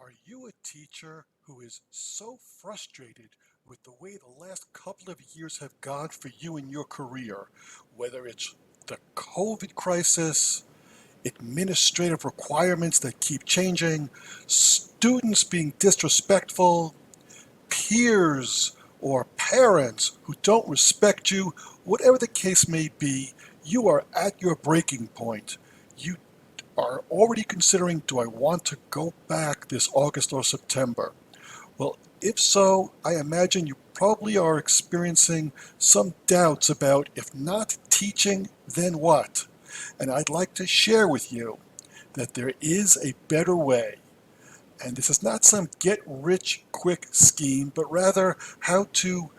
Are you a teacher who is so frustrated with the way the last couple of years have gone for you in your career, whether it's the COVID crisis, administrative requirements that keep changing, students being disrespectful, peers or parents who don't respect you, whatever the case may be, you are at your breaking point. You are already considering, do I want to go back this August or September? Well, if so, I imagine you probably are experiencing some doubts about if not teaching, then what? And I'd like to share with you that there is a better way. And this is not some get rich quick scheme, but rather how to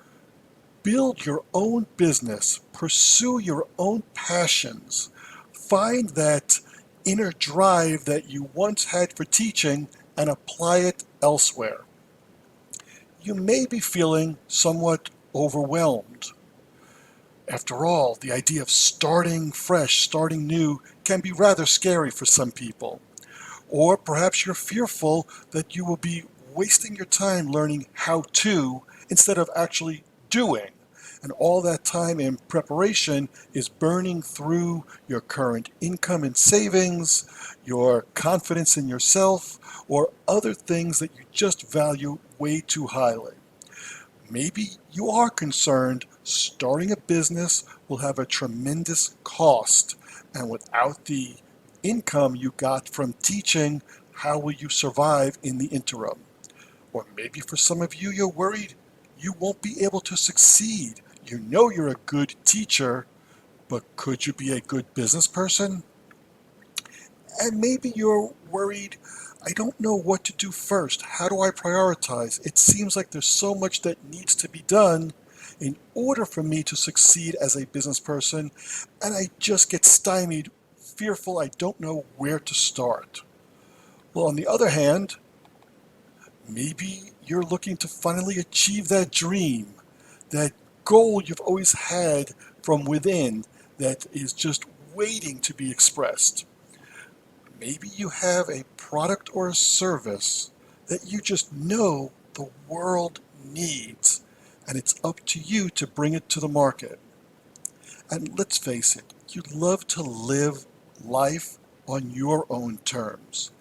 build your own business, pursue your own passions, find that inner drive that you once had for teaching and apply it elsewhere. You may be feeling somewhat overwhelmed. After all, the idea of starting fresh, starting new, can be rather scary for some people. Or perhaps you're fearful that you will be wasting your time learning how to instead of actually doing. And all that time in preparation is burning through your current income and savings, your confidence in yourself, or other things that you just value way too highly. Maybe you are concerned starting a business will have a tremendous cost, and without the income you got from teaching, how will you survive in the interim? Or maybe for some of you, you're worried you won't be able to succeed. You know you're a good teacher, but could you be a good business person? And maybe you're worried, I don't know what to do first. How do I prioritize? It seems like there's so much that needs to be done in order for me to succeed as a business person, and I just get stymied, fearful I don't know where to start. Well, on the other hand, maybe you're looking to finally achieve that dream, that goal you've always had from within that is just waiting to be expressed. Maybe you have a product or a service that you just know the world needs, and it's up to you to bring it to the market. And let's face it, you'd love to live life on your own terms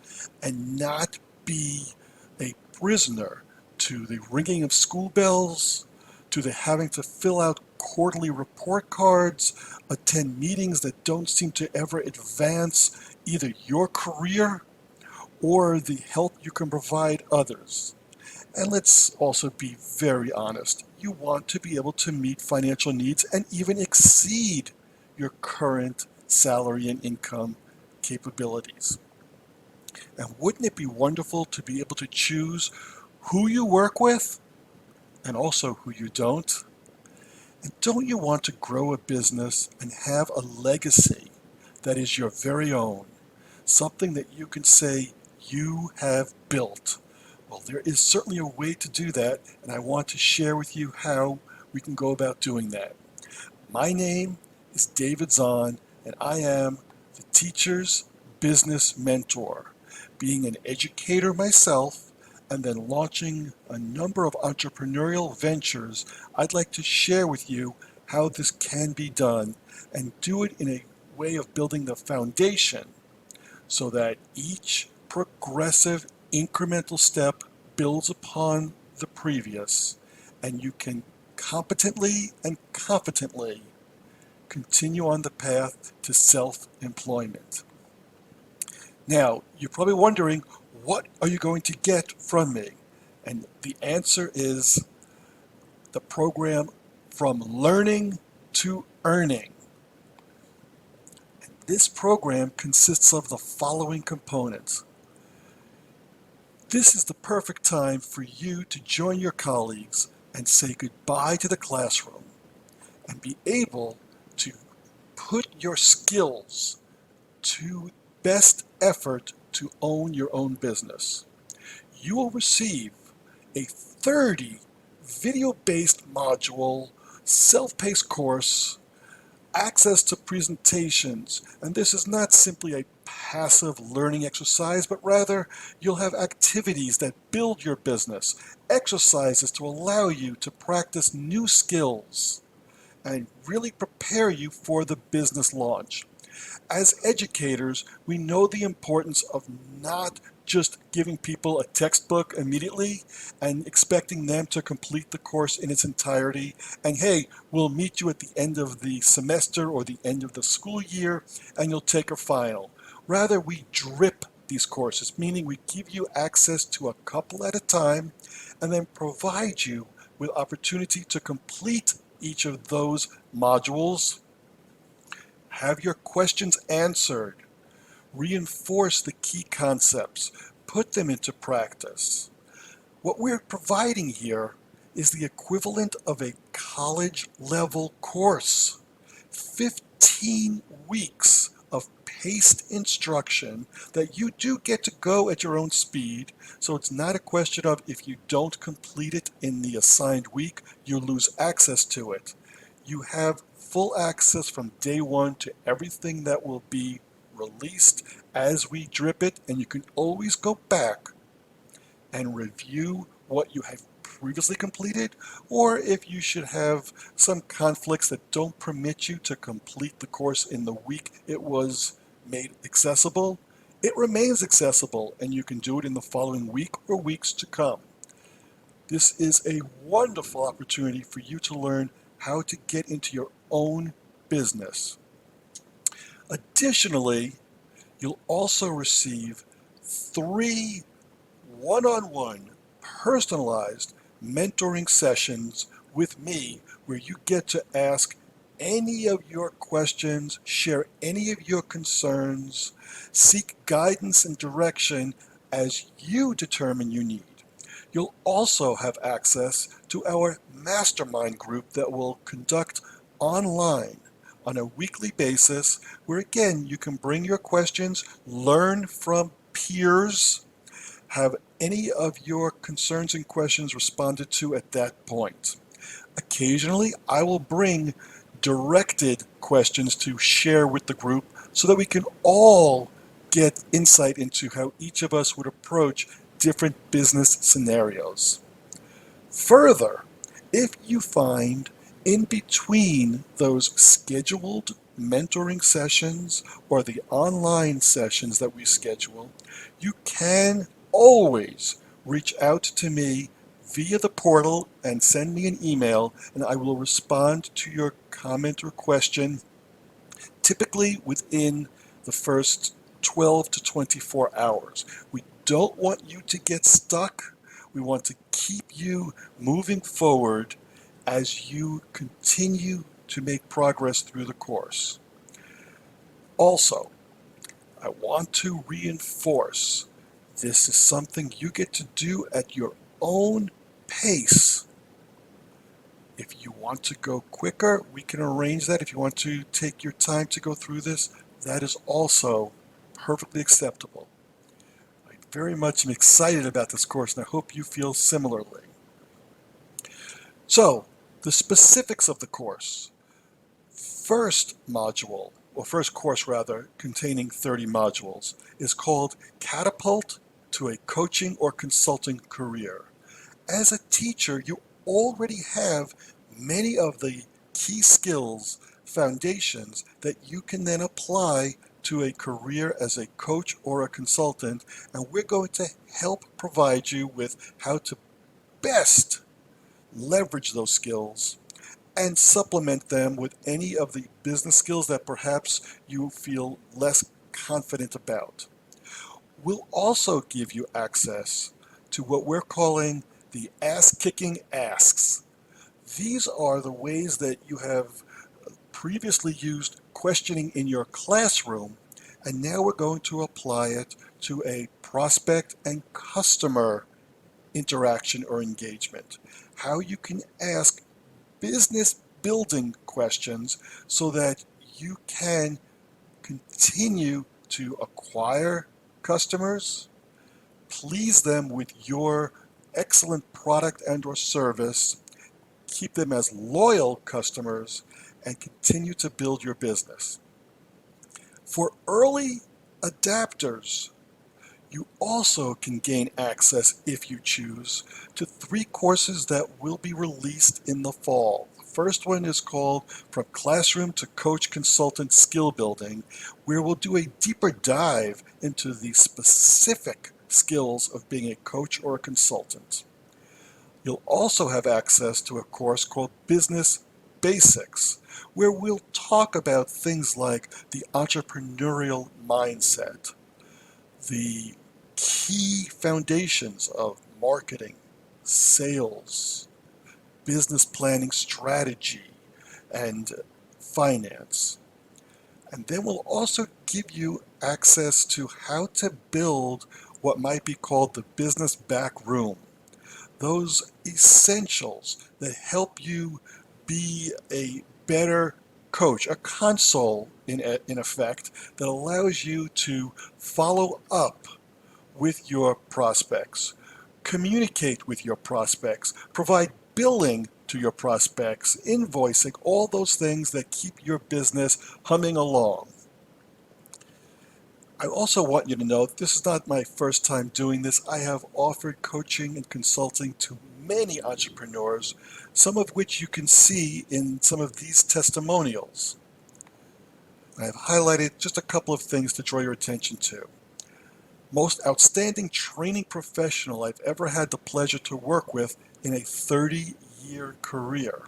and not be a prisoner to the ringing of school bells, to the having to fill out quarterly report cards, attend meetings that don't seem to ever advance either your career or the help you can provide others. And let's also be very honest. You want to be able to meet financial needs and even exceed your current salary and income capabilities. And wouldn't it be wonderful to be able to choose who you work with and also who you don't? And don't you want to grow a business and have a legacy that is your very own? Something that you can say you have built. Well, there is certainly a way to do that, and I want to share with you how we can go about doing that. My name is David Zahn, and I am the Teacher's Business Mentor, being an educator myself and then launching a number of entrepreneurial ventures. I'd like to share with you how this can be done and do it in a way of building the foundation so that each progressive incremental step builds upon the previous, and you can competently and confidently continue on the path to self-employment. Now, you're probably wondering, what are you going to get from me? And the answer is the program From Learning to Earning. This program consists of the following components. This is the perfect time for you to join your colleagues and say goodbye to the classroom and be able to put your skills to best effort to own your own business. You will receive a 30 video-based module self-paced course access to presentations, and this is not simply a passive learning exercise, but rather you'll have activities that build your business, exercises to allow you to practice new skills and really prepare you for the business launch. As educators, we know the importance of not just giving people a textbook immediately and expecting them to complete the course in its entirety. And hey, we'll meet you at the end of the semester or the end of the school year and you'll take a final. Rather, we drip these courses, meaning we give you access to a couple at a time and then provide you with opportunity to complete each of those modules, have your questions answered, reinforce the key concepts, put them into practice. What we're providing here is the equivalent of a college level course. 15 weeks of paced instruction that you do get to go at your own speed. So it's not a question of if you don't complete it in the assigned week, you lose access to it. You have full access from day one to everything that will be released as we drip it, and you can always go back and review what you have previously completed, or if you should have some conflicts that don't permit you to complete the course in the week it was made accessible, it remains accessible and you can do it in the following week or weeks to come. This is a wonderful opportunity for you to learn how to get into your own business. Additionally, you'll also receive 3 one-on-one personalized mentoring sessions with me where you get to ask any of your questions, share any of your concerns, seek guidance and direction as you determine you need. You'll also have access to our mastermind group that will conduct online on a weekly basis where again you can bring your questions, learn from peers, have any of your concerns and questions responded to at that point. Occasionally, I will bring directed questions to share with the group so that we can all get insight into how each of us would approach different business scenarios. Further, if you find in between those scheduled mentoring sessions or the online sessions that we schedule, you can always reach out to me via the portal and send me an email, and I will respond to your comment or question typically within the first 12 to 24 hours. We don't want you to get stuck. We want to keep you moving forward as you continue to make progress through the course. Also, I want to reinforce this is something you get to do at your own pace. If you want to go quicker, we can arrange that. If you want to take your time to go through this, that is also perfectly acceptable. I very much am excited about this course, and I hope you feel similarly. So, the specifics of the course. First module, or first course rather, containing 30 modules, is called Catapult to a Coaching or Consulting Career. As a teacher, you already have many of the key skills, foundations that you can then apply to a career as a coach or a consultant, and we're going to help provide you with how to best leverage those skills and supplement them with any of the business skills that perhaps you feel less confident about. We'll also give you access to what we're calling the ass-kicking asks. These are the ways that you have previously used questioning in your classroom, and now we're going to apply it to a prospect and customer interaction or engagement. How you can ask business building questions so that you can continue to acquire customers, please them with your excellent product and or service, keep them as loyal customers, and continue to build your business. For early adapters, you also can gain access, if you choose, to 3 courses that will be released in the fall. The first one is called From Classroom to Coach Consultant Skill Building, where we'll do a deeper dive into the specific skills of being a coach or a consultant. You'll also have access to a course called Business Basics, where we'll talk about things like the entrepreneurial mindset, the key foundations of marketing, sales, business planning strategy, and finance. And then we'll also give you access to how to build what might be called the business back room. Those essentials that help you be a better coach, a console in effect, that allows you to follow up with your prospects, communicate with your prospects, provide billing to your prospects, invoicing, all those things that keep your business humming along. I also want you to know this is not my first time doing this. I have offered coaching and consulting to many entrepreneurs, some of which you can see in some of these testimonials. I have highlighted just a couple of things to draw your attention to. Most outstanding training professional I've ever had the pleasure to work with in a 30-year career.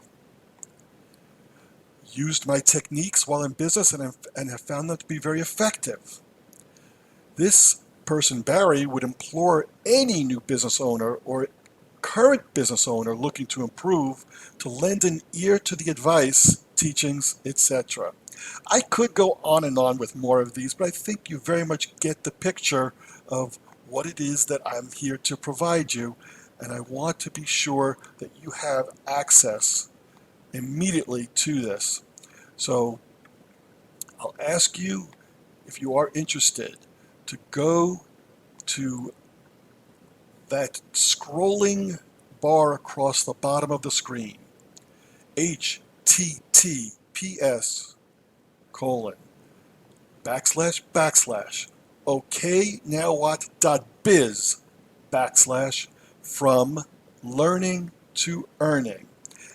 Used my techniques while in business and have found them to be very effective. This person, Barry, would implore any new business owner or current business owner looking to improve to lend an ear to the advice, teachings, etc. I could go on and on with more of these, but I think you very much get the picture of what it is that I'm here to provide you, and I want to be sure that you have access immediately to this. So I'll ask you, if you are interested, to go to that scrolling bar across the bottom of the screen, https://oknowwhat.biz/from learning to earning.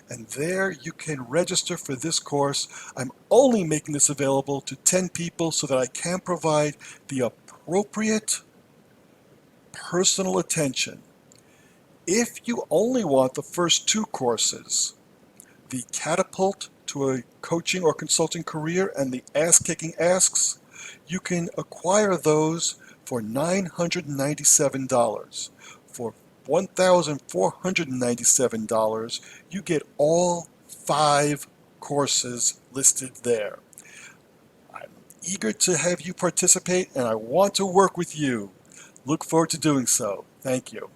And there you can register for this course. I'm only making this available to 10 people so that I can provide the appropriate personal attention. If you only want the first 2 courses, the Catapult to a Coaching or Consulting Career and the Ass-Kicking Asks, you can acquire those for $997. For $1,497, you get all 5 courses listed there. I'm eager to have you participate, and I want to work with you. Look forward to doing so. Thank you.